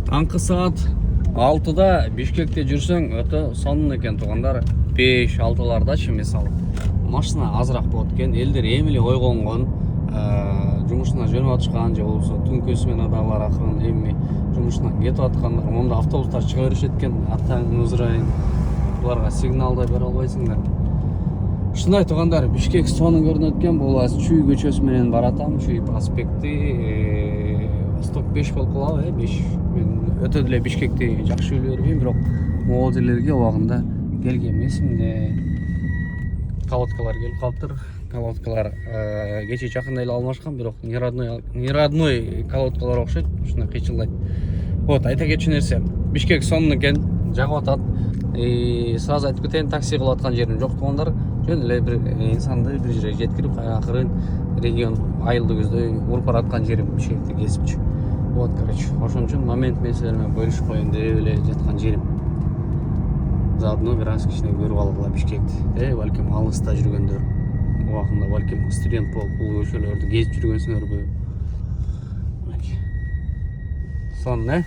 Таңкы саат 6-да Бишкекте жүрсең өтө сонун экен туугандар. 5-6-лардачы мисалы машина азыраак болот экен. Элдер эмили ойгонгон, жумушуна жөнөп атышкан же болбосо түнкүсү менен адалар акырын эми жумушуна кетип аткандар. Монда автобустар чыга беришет экен. Атаңыз ырайын. Буларга сигнал да бере албайсыңдар. Ушундай туугандар, Бишкек сонун көрүнөт экен. Бул Чүй көчөсү менен баратам. Чүй проспекти Восток 5 болуп калабы, 5. Мен өтө деле Бишкекти жакшы биле бербейм, бирок могул жерлерге убагында келгем эсимде. Колодкалар келип калыптыр. Колодкалар кече жакында эле алмашкан, бирок не родной колодкалар окшойт, ушундай кыйчылдайт. Вот, айта кетчү нерсе, Бишкек сонун экен, жагып атат. Сразу айтып кетейин, такси кылып аткан жерим жок туугандар. Жөн эле бир инсанды бир жерге жеткирип, акырын регион айылды көздөй уруп бараткан жерим Бишкекти кесипчи. Вот, короче, ошон үчүн момент меселер менен бөлүшүп коеюн деп эле жаткан жерим. Заодно бир аз кичине көрүп алгыла Бишкекти. Балким алыста жүргөндөр убагында балким студент болуп бул көчөлөрдү кезип жүргөнсүңөрбү. Сонун,